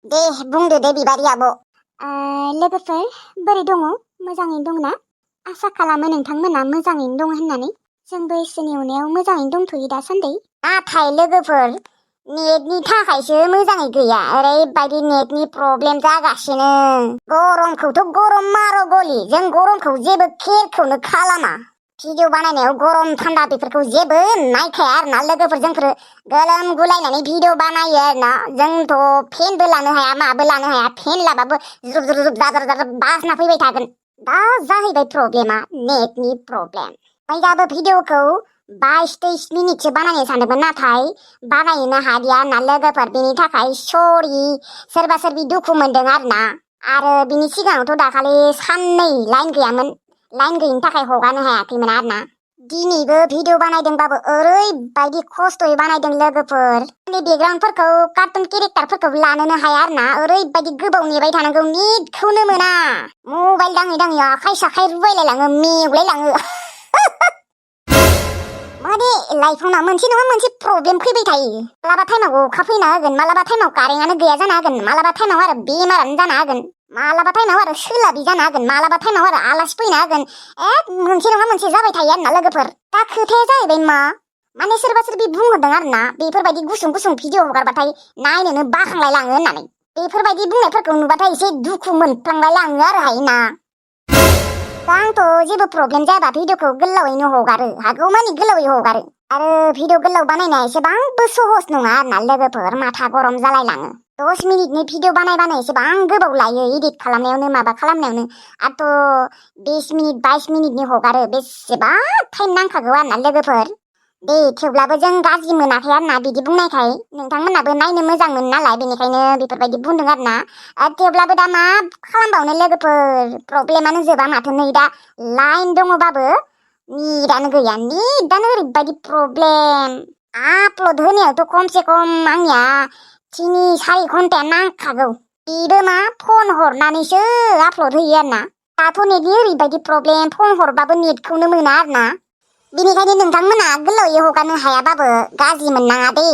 दे बुंदो दे बिबारि आब'। लोगोफोर बोरै दङ? मोजाङैनो दंना? आसा खालामो नोंथांमोना मोजाङैनो दं होननानै। जोंबो इसोरनि अननायाव मोजाङैनो दंथ'यो दासान्दि। नाथाय लोगोफोर नेटनि थाखायसो मोजाङै गैया। ओरैबायदि नेटनि प्रब्लेम जागासिनो। गरमखौथ' गरम मार' गलि जों गरमखौ जेबो केयारखौनो खालामा। भिडिअ बानायनायाव गरम थान्दा बेफोरखौ जेबो नायखाया आरोना लोगोफोर। जोंफोर गोलोम गुलायनानै भिडिअ बानायो आरोना। जोंथ' फेनबो लानो हाया माबो लानो हाया। फेन लाबाबो जुब जुब जुब जाजार बासना फैबाय थागोन। दा जाहैबाय प्रब्लेमा नेटनि प्रब्लेम। ओमफ्राय दाबो भिडिअखौ 22-23 मिनिटसो बानायनो सानदोंमोन, नाथाय बानायनो हादिया ना लोगोफोर। बेनि थाखाय सरि, सोरबा सोरबि दुखु मोनदों आरोना। आरो बिनि सिगाङावथ' दाखालि साननै लाइन गैयामोन। लाइन गैयिनि थाखाय हगारनो हायाखैमोन आरोना। दिनैबो भिडिअ बानायदोंबाबो ओरैबायदि खस्थ'यै बानायदों लोगोफोर। बेकग्राउन्डफोरखौ कार्टुन केरेक्टारफोरखौ लानोनो हाया आरोना। ओरैबायदि गोबाव नेबाय थानांगौ, नेटखौनो मोना। मबाइल दाङै दाङै आखाइ साखाइ रुबायलायलाङो, मेंलायलाङो। माने लाइफआव मोनसे नङा मोनसे प्रब्लेम फैबाय थायो। मालाबा टाइमाव अखा फैना होगोन, मालाबा टाइमाव कारेन्टआनो गैया जाना होगोन, मालाबा टाइमाव आरो बेमारानो जाना होगोन, मालाबा टाइमाव आरो सोलाबि जाना होगोन, मालाबा टाइमाव आरो आलासि फैना होगोन। मोनसे नङा मोनसे जाबाय थायो आरोना लोगोफोर। दा खोथाया जाहैबाय माने सोरबा सोरबि बुंहरदों आरोना बेफोरबायदि गुसुं गुसुं भिडिअ हगारबाथाय नायनोनो बाखांलाय लाङो होननानै। बेफोरबायदि बुंनायफोरखौ नुबाथाय एसे दुखु मोनफ्लांलाय लाङो आरो हायना। दा आंथ' जेबो प्रब्लेम जायाबा भिडिअखौ गोलावैनो हगारो, हागौमानि गोलावै हगारो। आरो भिडिअ गोलाव बानायनाया एसेबांबो सहस नङा आरोना लोगोफोर, माथा गरम जालायलाङो। 10 मिनिटनि भिडिअ बानायबानो एसेबां गोबाव लायो इडिट खालामनायावनो माबा खालामनायावनो। आरो 20 मिनिट 22 मिनिटनि हगारो, बेसेबा टाइम नांखागौ आरोना लोगोफोर। दे थेवब्लाबो जों गाज्रि मोनाखै आरोना बिदि बुंनायखाय। नोंथांमोनाबो नायनो मोजां मोनो नालाय बेनिखायनो बेफोरबायदि बुंदों आरोना। थेवब्लाबो दा मा खालामबावनो लोगोफोर, प्रब्लेमानो जोबा माथो। नै दा लाइन दङबाबो नेटानो गैया, नेटानो ओरैबायदि प्रब्लेम। आपल'ड होनायावथ' खमसे खम आंनिया 3-4 घन्टाया नांखागौ। बेबो मा फन हरनानैसो आपल'ड होयो आरोना। दाथ' नेटनि ओरैबायदि प्रब्लेम, फन हरबाबो नेटखौनो मोना आरोना। बेनिखायनो नोंथांमोना गोलावै हगारनो हायाबाबो गाज्रि मोननाङा दे।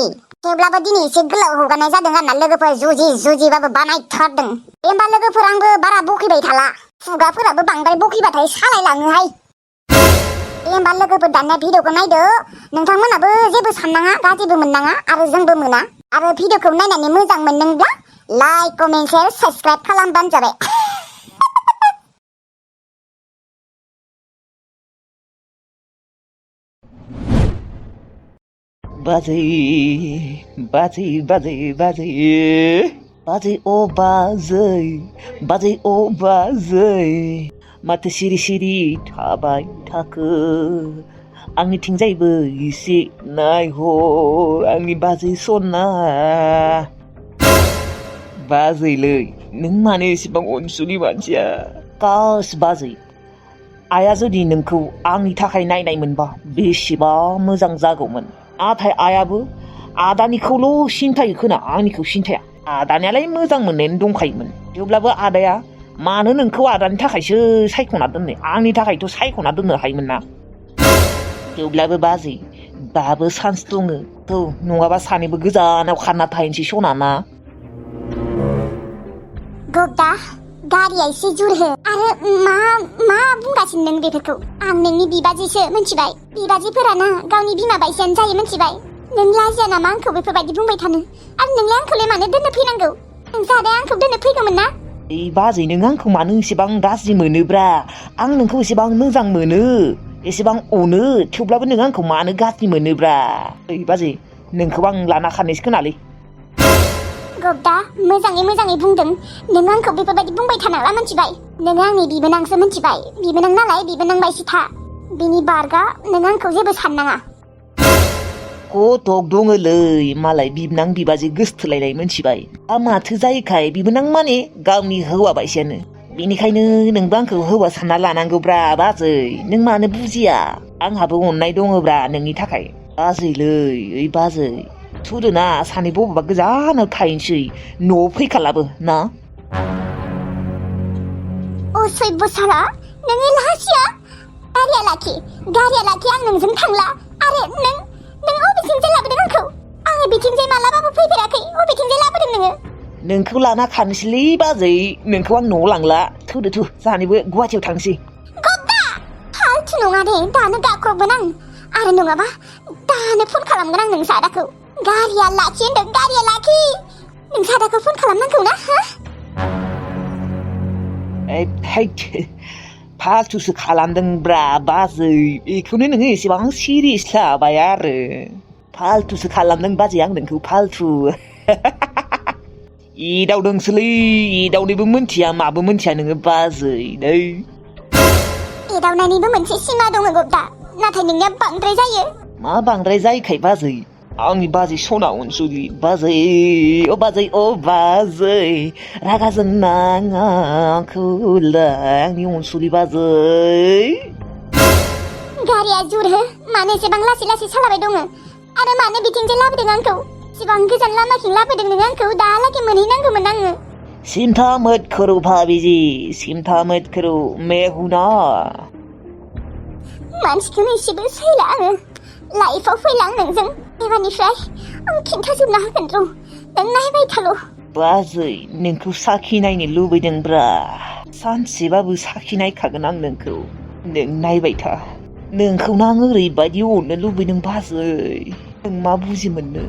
थेवब्लाबो दिनै एसे गोलाव हगारनाय जादों आरोना लोगोफोर, जुजिबाबो बानायथारदों। दे होमबा लोगोफोर आंबो बारा बखिबाय थाला, खुगाफोराबो बांद्राय बखिबाथाय सालायलाङोहाय। दे होमबा लोगोफोर दानिया भिडिअखौ नायदो। नोंथांमोनाबो जेबो साननाङा, गाज्रिबो मोननाङा आरो जोंबो मोना। आरो भिडिअखौ नायनानै मोजां मोनदोंब्ला लाइक, कमेन्ट, शेयार, साबस्क्राइब खालामबानो जाबाय। बाजै बाजै बाजै बाजै बाजै अ बाजै बाजै अ बाजै माथो सिरि सिरि थाबाय थाखो? आंनिथिंजायबो एसे नायहर आंनि बाजै सना। बाजैलै नों मानो एसेबां अनसुलि मानसिया? कास बाजै, आइया जुदि नोंखौ आंनि थाखाय नायनाय मोनबा बेसेबा मोजां जागौमोन। नाथाय आइयाबो आदानिखौल' सिन्थायो खोना, आंनिखौ सिन्थाया। आदानियालाय मोजां मोननायानो दंखायोमोन, थेवब्लाबो आदाया मानो नोंखौ आदानि थाखायसो सायख'ना दोननो, आंनि थाखायथ' सायख'ना दोननो हायोमोन ना। थेवब्लाबो बाजै दाबो चान्स दङ। नङाबा सानैबो गोजानाव खारना थाहैनोसै सना ना। गब्दा गारिया एसे जुरहो। आरो मा बुंगासिनो नों बेफोरखौ? आं नोंनि बिबाजैसो, मिथिबाय? बिबाजैफोराना गावनि बिमा बायदियानो जायो, मिथिबाय? नों लाजिया नामा आंखौ बेफोरबायदि बुंबाय थानो? आरो नोंलाय आंखौलाय मानो दोननो फैनांगौ? नोंसालाय आंखौ दोननो फैगौमोन ना? बाजै नों आंखौ मानो एसेबां गाज्रि मोनोब्रा? आं नोंखौ एसेबां मोजां मोनो, एसेबां अनो, थेवब्लाबो नों आंखौ मानो गाज्रि मोनोब्रा? बाजै नोंखौ आं लाना खारनोसै खोनालै। गब्दा मोजाङै बुंदों। नों आंखौ बेफोरबायदि बुंबाय थानांला, मिथिबाय? नों आंनि बिबोनांसो, मिथिबाय? बिबोनां नालाय बिबोनां बायदि था। बिनि बारगा नों आंखौ जेबो साननाङा। कटक दङलै मालाय बिबोनां बिबाजै गोसथोलायनाय, मिथिबाय? माथो जायोखाय बिबोनां माने गावनि हौवा बायदियानो। बेनिखायनो नोंबो आंखौ हौवा सानना लानांगौब्रा बाजै। नों मानो बुजिया? आंहाबो अननाय दङब्रा नोंनि थाखाय। बाजैलै ओइ बाजै, थुदोना सानैबो बबेबा गोजानाव थाहैनोसै, न'आव फैखालाबो ना। असभ्य साला, नों लाजिया? गारिया लाखि आं नोंजों थांला। आरो नों अबेथिंजाय लाबोदों आंखौ? आङो बिथिंजाय मालाबाबो फैफेराखै। अबेथिंजाय लाबोदों नोङो? नोंखौ लाना खानोसैलै बाजै नोंखौ आं न'आव लांला थुदो जानिबो गुवाहाटियाव थांसै गब्दा फालथु नङा दे दानो गाख्रबगोन आं आरो नङाबा दानो फन खालामगोन आं नों सादाखौ गारिया लाखि होनदों गारिया लाखि नों सादाखौ फन खालामनांगौ ना हा फालथुसो खालामदोंब्रा बाजै बेखौनो नोङो एसेबां सिरियास लाबाय आरो फालथुसो खालामदों बाजै आं नोंखौ फालथु एदावदोंसोलै एदावनोबो मोनथिया माबो मोनथिया नोङो बाजै नै एदावनायनिबो मोनसे सिमा दङ गब्दा नाथाय नोंनिया बांद्राय जायो मा बांद्राय जायोखाय बाजै आंनि बाजै सना अनसुलि बाजै अ बाजै रागा जोंनाङा आंखौलाय आंनि अनसुलि बाजै गारिया जुरहो मानो एसेबां लासै लासै सालायबाय दङ आरो मानो बिथिंजाय लाबोदों आंखौ एसेबां गोजान लामाखिं लाबोदों नों आंखौ दाहालागै मोनहैनांगौमोन आङो चिंता मत करो भाभी जी चिंता मत करो मैं हूं ना मानसिखौनो एसेबो सैला आङो लाइफआव फैला आं नोंजों एबारनिफ्राय आं खिन्थाजोबना होगोन र' नों नायबाय थाल' बाजै नोंखौ साखि नायनो लुबैदोंब्रा सानसेबाबो साखि नायखागोन आं नोंखौ नों नायबाय था नोंखौनो आं ओरैबायदि अननो लुबैदों बाजै नों मा बुजि मोननो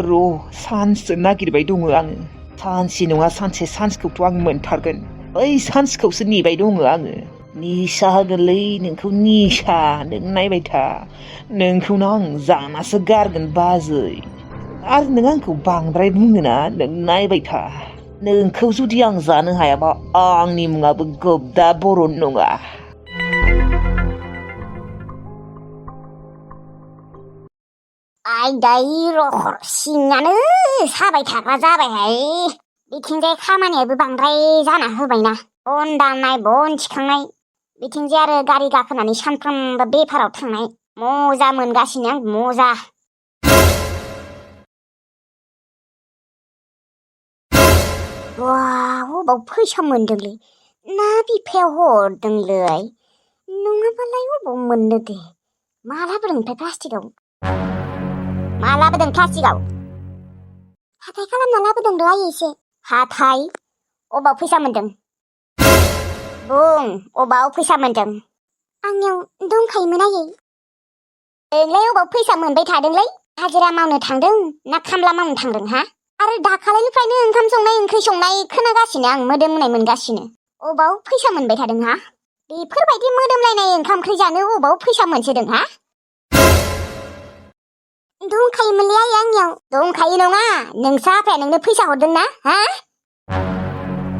र' सान्ससो नागिरबाय दङ आङो सानसे नङा सानसे सान्सखौथ' आं मोनथारगोन बै सान्सखौसो नेबाय दङ आङो निसा होगोनलै नोंखौ निसा नों नायबाय था नोंखौनो आं जानासो गारगोन बाजै आरो नों आंखौ बांद्राय बुङोना नों नायबाय था नोंखौ जुदि आं जानो हायाबा आंनि मुङाबो गब्दा बर' नङा आयदाय रखर सिङानो साबाय थाग्रा जाबायहाय बिथिंजाय खामानियाबो बांद्राय जाना होबायना बन दाननाय बन थिखांनाय बिथिंजाय आरो गारि गाखोनानै सानफ्रोमबो बेफाराव थांनाय मजा मोनगासिनो आं मजा अबाव फैसा मोनदोंलै ना बिफाया हरदोंलै नङाबालाय अबाव मोननो दे मा लाबोदों ओमफ्राय प्लास्टिकआव मा लाबोदों प्लास्टिकआव हाथाय खालामना लाबोदों र' आयै एसे हाथाय अबाव फैसा मोनदों बुं अबाव फैसा मोनदों आंनियाव दंखायोमोन आयै नोंलाय अबाव फैसा मोनबाय थादोंलै हाजिरा मावनो थांदों ना खामला मावनो थांदों हा आरो दाखालिनिफ्रायनो ओंखाम संनाय ओंख्रि संनाय खोनागासिनो आं मोदोमनाय मोनगासिनो अबाव फैसा मोनबाय थादों हा बेफोरबायदि मोदोमलायनाय ओंखाम ओंख्रि जानो अबाव फैसा मोनसोदों हा दंखायोमोनलै आयै आंनियाव दंखायो नङा नोंसा आफाया नोंनो फैसा हरदों ना हा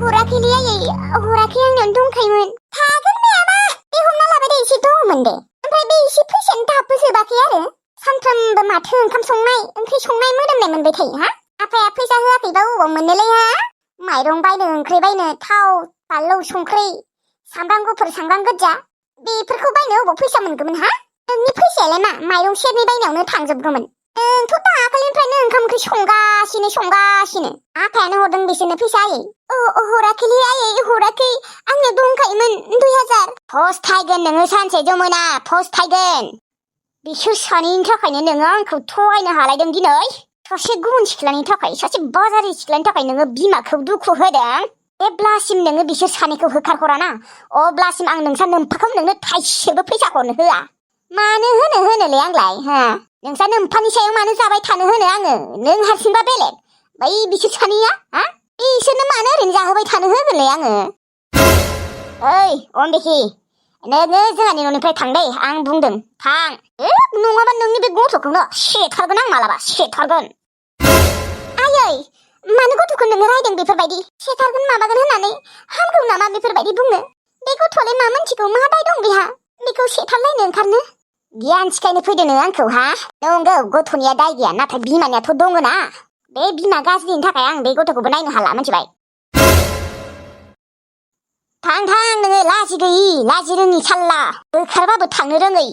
हराखैलै आयै हराखै आंनियाव दंखायोमोन थागोन मायाबा बे हमना लाबाय दे एसे दङमोन दे ओमफ्राय बे एसे फैसायानो दाबो जोबाखै आरो सानफ्रोमबो माथो ओंखाम संनाय ओंख्रि संनाय मोदोमनाय मोनबाय थायो हा आफाया फैसा होआखैबा अबाव मोननोलै हा माइरं बायनो ओंख्रि बायनो थाव बानलु संख्रि सामब्राम गुफुर सामब्राम गोजा बेफोरखौ बायनो अबाव फैसा मोनगौमोन हा नोंनि फैसायालाय मा माइरं सेरनै बायनायावनो थांजोबगौमोन नोंथ' दाखालिनिफ्रायनो ओंखाम ओंख्रि संगासिनो आफायानो हरदों बिसोरनो फैसा आयै हराखैलै आयै हराखै आंनो दंखायोमोन 2000 फस्थायगोन नोङो सानसे जमुना फस्थायगोन बिसोर सानैनि थाखायनो नोङो आंखौ थगायनो हालायदों दिनै सासे गुबुन सिख्लानि थाखाय सासे बाजारि सिख्लानि थाखाय नोङो बिमाखौ दुखु होदों जेब्लासिम नोङो बिसोर सानैखौ होखारहराना अब्लासिम आं नोंसा नोम्फाखौ नोंनो थाइसेबो फैसा हरनो होआ मानो होनोलै आंलाय हा नोंसा नोम्फानि सायाव मानो जाबाय थानो होनो आङो नों हारसिंबा बेलेग बै बिसोर सानैया हा बिसोरनो मानो ओरैनो जाहोबाय थानो होगोनलै आङो ओइ अमबिखि नोङो जोंहानि न'निफ्राय थां दै आं बुंदों थां नङाबा नोंनि बे गथ'खौनो सेथारगोन आं मालाबा सेथारगोन आयै मानो गथ'खौ नोङो रायदों बेफोरबायदि सेथारगोन माबागोन होननानै हामगौ नामा बेफोरबायदि बुंनो बे गथ'आलाय मा मोनथिगौ मा दाय दं बेहा बेखौ सेथारलायनो ओंखारनो गियान सिखायनो फैदों नों आंखौ हा नंगौ गथ'निया दाय गैया नाथाय बिमानियाथ' दङना बे बिमा गाज्रिनि थाखाय आं बे गथ'खौबो नायनो हाला मिथिबाय थां नोङो लाजि गैयि लाजि रोङि साल्ला ओंखारबाबो थांनो रोङै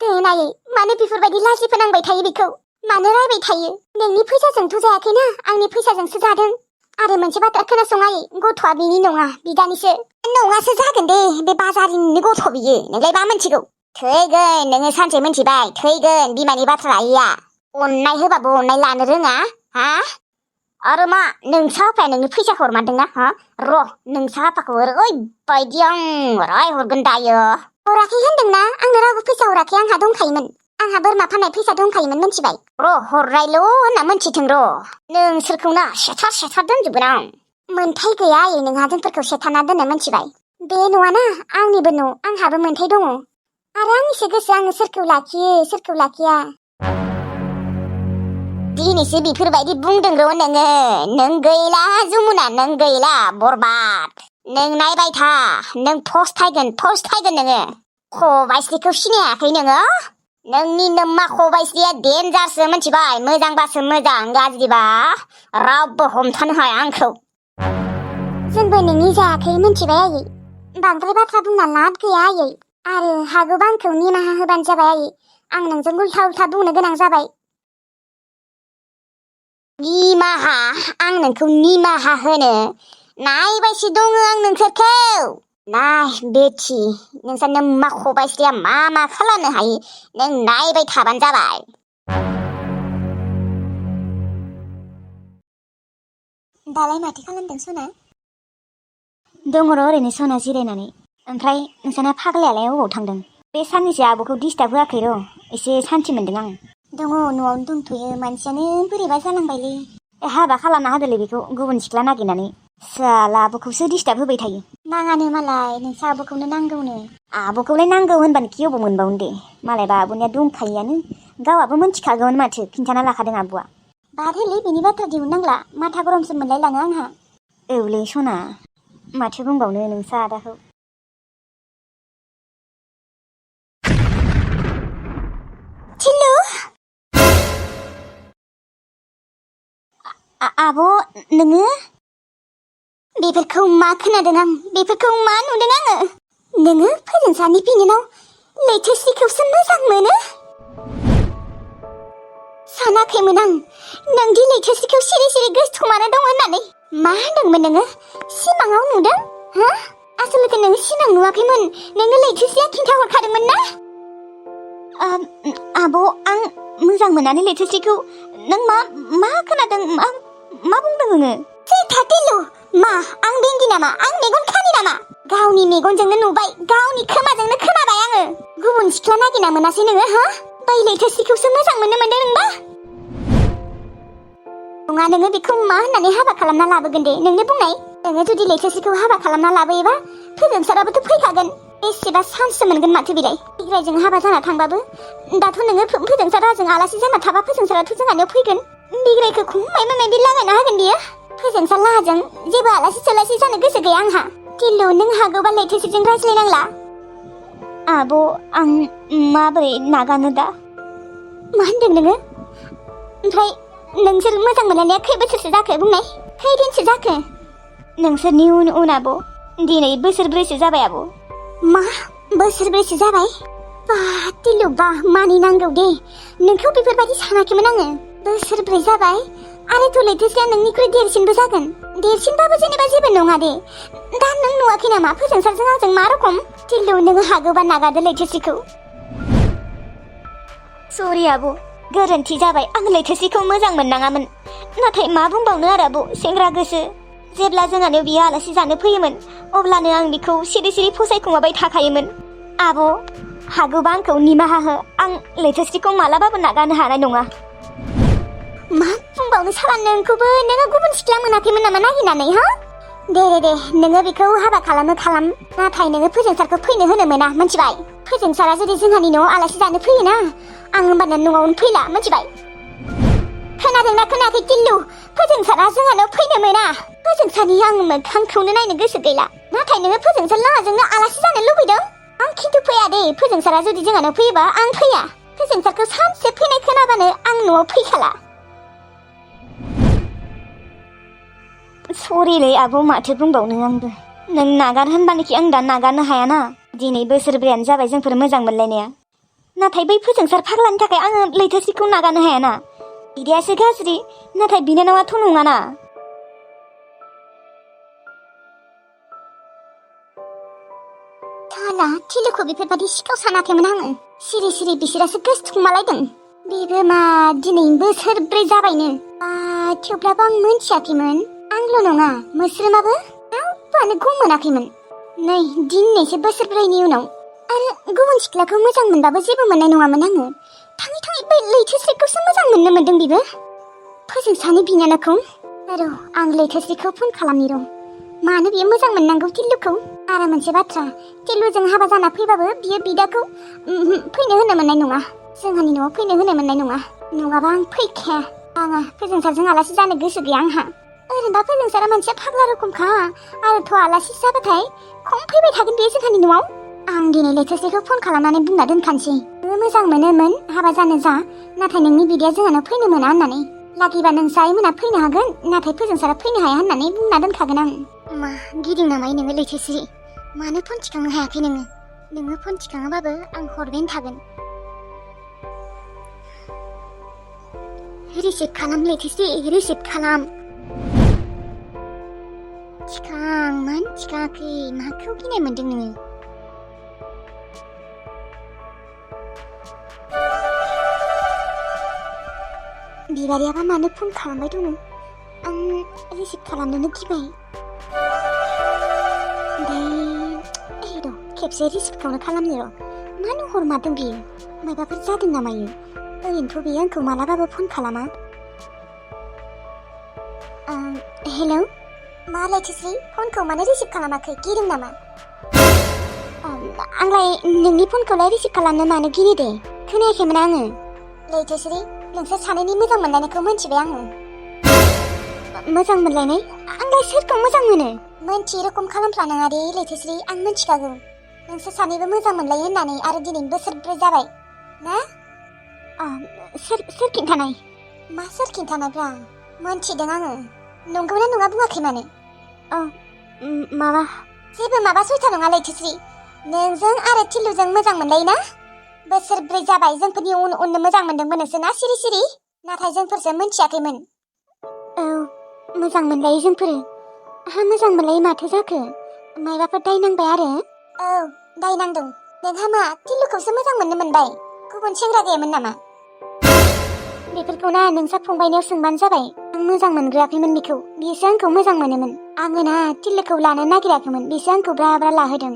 दे नायै मानो बेफोरबायदि लाजि फोनांबाय थायो बेखौ मानो रायबाय थायो नोंनि फैसाजोंथ' जायाखैना आंनि फैसाजोंसो जादों आरो मोनसे बाथ्रा खोनासं आयै गथ'आ बिनि नङा बिदानिसो नङासो जागोन दे बे बाजारिनि गथ' बियो नोंलाय मा मोनथिगौ थैगोन नोङो सानसे मोनथिबाय थैगोन बिमानि बाथ्रा लायैया अननाय होबाबो अननाय लानो रोङा हा आरो मा नोंसा आफाया नोंनो फैसा हरमारदोंना हा र' नोंसा आफाखौ ओरैबायदि आं रायहरगोन दायो हराखै होनदोंना आंनो रावबो फैसा हराखै आंहा दंखायोमोन आंहा बोरमा फाननाय फैसा दंखायोमोन मोनथिबाय र' हरनायल' होनना मोनथिथों र' नोंसोरखौना सेथार दोनजोबगोन आं मोनथाय गैया आयै नोंहा जोंफोरखौ सेथाना दोननो मोनथिबाय बे न'आना आंनिबो न' आंहाबो मोनथाय दङ आरो आंनिसो गोसो आङो सोरखौ लाखियो सोरखौ लाखिया दिनैसो बेफोरबायदि बुंदों र' नों गैला जमुना नों गैला बरबाद नों नायबाय था नों फस्थायगोन नोङो खबाइस्रिखौ सिनायाखै नोङो नोंनि नोम्मा खबाइस्रिया देन्जारसो मोनथिबाय मोजांबासो मोजां गाज्रिबा रावबो हमथानो हाया आंखौ जोंबो नोंनि जायाखै मोनथिबाय आयै बांद्राय बाथ्रा बुंना लाब गैया आयै आरो हागौबा आंखौ निमाहा होबानो जाबाय आयै आं नोंजों उल्था बुंनो गोनां जाबाय निमाहा आं नोंखौ निमाहा होनो नायबायसो दङ आं नोंसोरखौ नाय बेथि नोंसा नोम्मा खबाइस्रिया मा खालामनो हायो नों नायबाय थाबानो जाबाय दालाय माथो खालामदों सना दङ र' ओरैनो सना जिरायनानै ओमफ्राय नोंसाना फाग्लायालाय अबाव थांदों बे साननैसो आब'खौ डिस्टार्ब होआखै र' एसे सान्थि मोनदों आं दङ न'आवनो दंथ'यो मानसियानो बोरैबा जालांबायलै हाबा खालामना होदोलै बेखौ गुबुन सिख्ला नागिरनानै साला आब'खौसो डिस्टार्ब होबाय थायो नाङानो मालाय नोंसा आब'खौनो नांगौनो आब'खौलाय नांगौ होनबानो कि अबाव मोनबावनो दे मालायबा आब'निया दंखायोआनो गावआबो मोनथिखागौमोन माथो खिन्थाना लाखादों आब'आ बाद होलै बेनि बाथ्रा दिहुननांला माथा गरमसो मोनलायलाङो आंहा औलै सना माथो बुंबावनो नोंसा आदाखौ थिल्लु आब' नोङो बेफोरखौ मा खोनादों आं बेफोरखौ मा नुदों आङो नोङो फोरोंसानि बिनानाव लैथोस्रिखौसो मोजां मोनो सानाखैमोन आं नोंदि लैथोस्रिखौ सिरि गोसोथोमाना दं होननानै मा होनदोंमोन नोङो सिमाङाव नुदों हा आसलथे नोङो सिमां नुवाखैमोन नोङो लैथोस्रिया खिन्थाहरखादोंमोन ना आब' आं मोजां मोनानो लैथोस्रिखौ नों मा खोनादों मा बुंदों नोङो थाथिलु मा आं बेंगि नामा आं मेगन खानि नामा गावनि मेगनजोंनो नुबाय गावनि खोमाजोंनो खोनाबाय आङो गुबुन सिख्ला नागिरना मोनासै नोङो हा बै लैथोस्रिखौसो मोजां मोननो मोनदों नोंबा नङा नोङो बेखौ मा होननानै हाबा खालामना लाबोगोन दे नोंनो बुंनाय नोङो जुदि लैथोस्रिखौ हाबा खालामना लाबोयोबा फोजोंसाराबोथ' फैखागोन बेसेबा सान्ससो मोनगोन माथो बिलाय बिग्रायजों हाबा जाना थांबाबो दाथ' नोङो फोजोंसाराजों आलासि जाना थाबा फोजोंसाराथ' जोंहानियाव फैगोन बिग्रायखौ मायबा लागायना होगोन बियो फोजोंसार लाहाजों जेबो आलासि सोलासि जानो गोसो गैया आंहा थिल्लु नों हागौबा लैथोस्रिजों रायज्लायनांला आब' आं माबोरै नागारनो दा मा होनदों नोङो ओमफ्राय नोंसोर मोजां मोनलायनाया खै बोसोरसो जाखो बुंनाय खै दिनसो जाखो नोंसोरनि उन आब' दिनै बोसोरब्रैसो जाबाय आब' मा बोसोरब्रैसो जाबाय बा थिल्लु बा मानिनांगौ दे नोंखौ बेफोरबायदि सानाखैमोन आङो बोसोरब्रै जाबाय आरोथ' लैथोस्रिया नोंनिख्रुइ देरसिनबो जागोन देरसिनबाबो जेनेबा जेबो नङा दे दा नों नुवाखै नामा फोजोंसारजों आंजों मा रखम थिल्लु नोङो हागौबा नागारदो लैथोस्रिखौ सरि आब' गोरोन्थि जाबाय आं लैथोस्रिखौ मोजां मोननाङामोन नाथाय मा बुंबावनो आरो आब' सेंग्रा गोसो जेब्ला जोंहानो बियो आलासि जानो फैयोमोन अब्लानो आं बिखौ सिरि फसायखुमाबाय थाखायोमोन आब' हागौबा आंखौ निमाहा हो आं लैथोस्रिखौ मालाबाबो नागारनो हानाय नङा मा बुंबावनो साला नोंखौबो नोङो गुबुन सिख्ला मोनाखैमोन नामा नागिरनानै हा दे नोङो बेखौ हाबा खालाम नाथाय नोङो फोजोंसारखौ फैनो होनो मोना मोनथिबाय फोजोंसारा जुदि जोंहानि न'आव आलासि जानो फैयोना आं होमबानो न'आवनो फैला मोनथिबाय खोनादोंना खोनायाखै थिल्लु फोजोंसारा जोंहानाव फैनो मोना फोजोंसारनि आं मोखांखौनो नायनो गोसो गैला नाथाय नोङो फोजोंसार लाहाजोंनो आलासि जानो लुबैदों आं खिन्थु फैया दे फोजोंसारा जुदि जोंहानाव फैयोबा आं फैया फोजोंसारखौ सानसे फैनाय खोनाबानो आं न'आव फैखाला सरिलै आब' माथो बुंबावनो आंबो नों नागार होनबानोखि आं दा नागारनो हायाना दिनै बोसोरब्रैयानो जाबाय जोंफोर मोजां मोनलायनाया नाथाय बै फोजोंसार फाग्लानि थाखाय आङो लैथोस्रिखौ नागारनो हायाना बिदायासो गाज्रि नाथाय बिनानावाथ' नङाना साला थिलुखौ बेफोरबायदि सिखाव सानाखैमोन आङो सिरि बिसोरासो गोसोथुमालायदों बेबो मा दिनै बोसोरब्रै जाबायनो थेवब्लाबो आं मोनथियाखैमोन। आंल' नङा मोस्रोमाबो रावबोआनो गम मोनाखैमोन। नै दिनैसो बोसोरब्रैनि उनाव। आरो गुबुन सिख्लाखौ मोजां मोनबाबो जेबो मोननाय नङामोन आङो। थाङै थाङै बै लैथोस्रिखौसो मोजां मोननो मोनदों बिबो। फोजों सानै बिनानावखौ। र' आं लैथोस्रिखौ फन खालामनि र'। मानो बियो मोजां मोननांगौ टिल्लुखौ? आरो मोनसे बाथ्रा, टिल्लुजों हाबा जाना फैबाबो बियो बिदाखौ फैनो होनो मोननाय नङा। जोंहानि न'आव फैनो होनो मोननाय नङा। नङाबा आं फैखाया। आङो फोजोंसारजों आलासि जानो गोसो गैया आंहा। ओरैनोबा फोजोंसारा मानसिया फाग्ला रोखोमखा। आरोथ' आलासि जाबाथाय खम फैबाय थागोन बेयो जोंहानि न'आव। आं दिनै लैथोस्रिखौ फन खालामनानै बुंना दोनखानोसै। नोङो मोजां मोनोमोन हाबा जानो जा, नाथाय नोंनि बिदाया जोंहानाव फैनो मोना होननानै। लागिबा नोंसा आइमोना फैनो हागोन, नाथाय फोजोंसारा फैनो हाया होननानै बुंना दोनखागोन आं। मा गिदिं नामाय नोङो लैथोस्रि? मानो फन थिखांनो हायाखै नोङो? नोङो फन थिखाङाबाबो आं हरबायानो थागोन। रिसिभ खालाम लैथोस्रि, रिसिभ खालाम। थिखां, मानो थिखाङाखै? माखौ गिनाय मोनदों नोङो? बिबारियाबा मानो फन खालामबाय दङ? आं रिसिभ खालामनोनो गिबाय। खेबसे रिसिभखौनो खालामनो र'। मानो हरमारदों बियो? माबाफोर जादों नामायो? ओरैनोथ' बियो आंखौ मालाबाबो फन खालामा। हेलौ, मा लैथोस्रि? फनखौ मानो रिसिभ खालामाखै? गिदों नामा? आंलाय नोंनि फनखौलाय रिसिभ खालामनो मानो गिनो दे? खोनायाखैमोन आङो। लैथोस्रि, नोंसोर सानैनि मोजां मोनलायनायखौ मोनथिबाय आङो। मोजां मोनलायनाय? आंलाय सोरखौ मोजां मोनो? मोनथियै रखम खालामफ्लानाङा दे लैथोस्रि, आं मोनथिखागौ। नोंसोर सानैबो मोजां मोनलायो होननानै आरो दिनै बोसोरब्रै जाबाय ना? सोर खिन्थानाय? मा सोर खिन्थानायब्रा? मोनथिदों आङो। नंगौना नङा बुङाखै मानो? माबा जेबो माबा सयथा नङा लैथोस्रि। नोंजों आरो टिल्लुजों मोजां मोनलायो ना? बोसोरब्रै जाबाय जोंफोरनि उननो मोजां मोनदोंमोन नोंसोर ना सिरि सिरि? नाथाय जोंफोरसो मोनथियाखैमोन। औ, मोजां मोनलायो जोंफोरो। आहा मोजां मोनलायो माथो जाखो? मायबाफोर दाय नांबाय आरो? औ, दाय नांदों। नोंहा मा टिल्लुखौसो मोजां मोननो मोनबाय? गुबुन सेंग्रा गैयामोन नामा? बेफोरखौ ना नोंसा फंबायनियाव सोंबानो जाबाय। आं मोजां मोनग्रोआखैमोन बिखौ। बिसो आंखौ मोजां मोनोमोन। आङो ना टिल्लुखौ लानो नागिराखैमोन। बिसो आंखौ ब्रा ब्रा लाहोदों।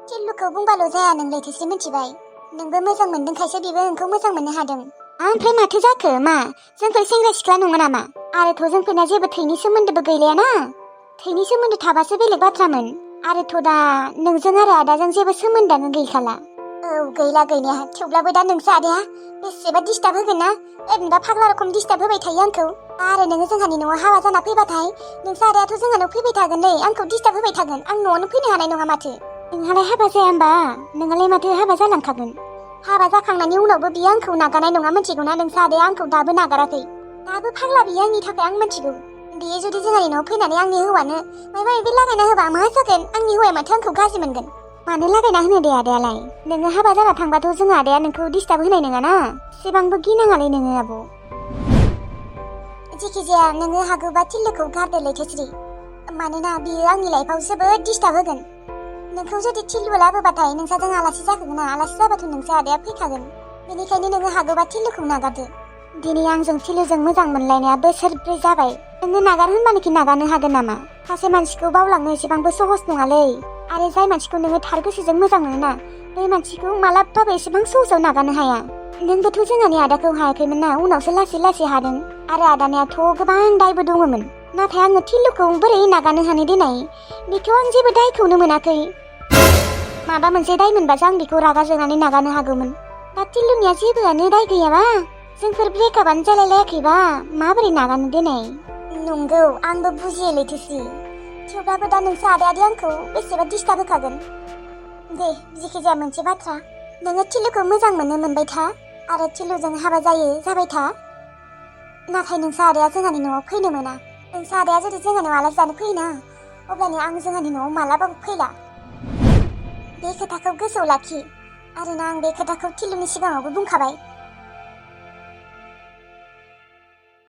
टिल्लुखौ बुंबाल' जाया नों लैथोस्रि, मिथिबाय? नोंबो मोजां मोनदोंखायसो बिबो नोंखौ मोजां मोननो हादों। ओमफ्राय माथो जाखो? मा जोंफोर सेंग्रा सिख्ला नङा नामा? आरोथ' जोंफोरना जेबो थैनि सोमोन्दोबो गैलायाना? थैनि सोमोन्दो थाबासो बेलेग बाथ्रामोन। आरोथ' दा नोंजों आरो आदाजों जेबो सोमोन्दोआनो गैखाला। औ, गैला गैनाया। थेवब्लाबो दा नोंसो आदाया बेसेबा डिस्टार्ब होगोन ना? ओरैनोबा फाग्ला रखम डिस्टार्ब होबाय थायो आंखौ। आरो नोङो जोंहानि न'आव हाबा जाना फैबाथाय नोंसो आदायाथ' जोंहानाव फैबाय थागोनलै, आंखौ डिस्टार्ब होबाय थागोन। आं न'आवनो फैनो हानाय नङा माथो। नोंहालाय हाबा जाया होमबा? नोंहालाय माथो हाबा जालांखागोन? हाबा जाखांनायनि उनावबो बियो आंखौ नागारनाय नङा, मिथिगौना? नोंसो आदाया आंखौ दाबो नागाराखै। दाबो फाग्ला बियो आंनि थाखाय, आं मिथिगौ। बियो जुदि जोंहानि न'आव फैनानै आंनि हौवानो माबा माबि लागायना होबा मा जागोन? आंनि हौवाया माथो आंखौ गाज्रि मोनगोन? मानो लागायना होनो दे आदायालाय? नोङो हाबा जाना थांबाथ' जोंहा आदाया नोंखौ डिस्टार्ब होनाय नङाना? एसेबांबो गिनाङालै नोङो आब'। जेखि जाया नोङो हागौबा टिल्लुखौ गारदो लैथोस्रि। मानोना बियो आंनि लाइफआव जोबोद डिस्टार्ब होगोन। नोंखौ जुदि टिल्लुआ लाबोबाथाय नोंसाजों आलासि जाखागोन ना? आलासि जाबाथ' नोंसो आदाया फैखागोन। बेनिखायनो नोङो हागौबा टिल्लुखौ नागारदो। दिनै आंजों टिल्लुजों मोजां मोनलायनाया बोसोरब्रै जाबाय। नोङो नागार होनबानोखि नागारनो हागोन नामा? सासे मानसिखौ बावलांनो एसेबांबो सहस नङालै। आरो जाय मानसिखौ नोङो थार गोसोजों मोजां मोनोना, बै मानसिखौ मालाबाबो एसेबां सहसाव नागारनो हाया। नोंबोथ' जोंहानि आदाखौ हायाखैमोन ना? उनावसो लासै लासै हादों। आरो आदानियाथ' गोबां दायबो दङमोन। नाथाय आङो टिल्लुखौ बोरै नागारनो हानो देनाय? बेखौ आं जेबो दायखौनो मोनाखै। माबा मोनसे दाय मोनबासो आं बेखौ रागा जोंनानै नागारनो हागौमोन। दा टिल्लुनिया जेबोआनो दाय गैयाबा, जोंफोर ब्रेकआपआनो जालायलायाखैबा माबोरै नागारनो देनाय? नंगौ, आंबो बुजियो लैथोस्रि। थेवब्लाबो दा नोंसो आदायादि आंखौ बेसेबा डिस्टार्ब होखागोन। दे, जेखि जाया मोनसे बाथ्रा, नोङो टिल्लुखौ मोजां मोननो मोनबाय था आरो टिल्लुजों हाबा जाबाय था। नाथाय नोंसो आदाया जोंहानि न'आव फैनो मोना। नोंसो आदाया जुदि जोंहानियाव आलासि जानो फैयोना, अब्लानो आं जोंहानि न'आव मालाबाबो फैला। बे खोथाखौ गोसोआव लाखि। आरोना आं बे खोथाखौ टिल्लुनि सिगाङावबो बुंखाबाय।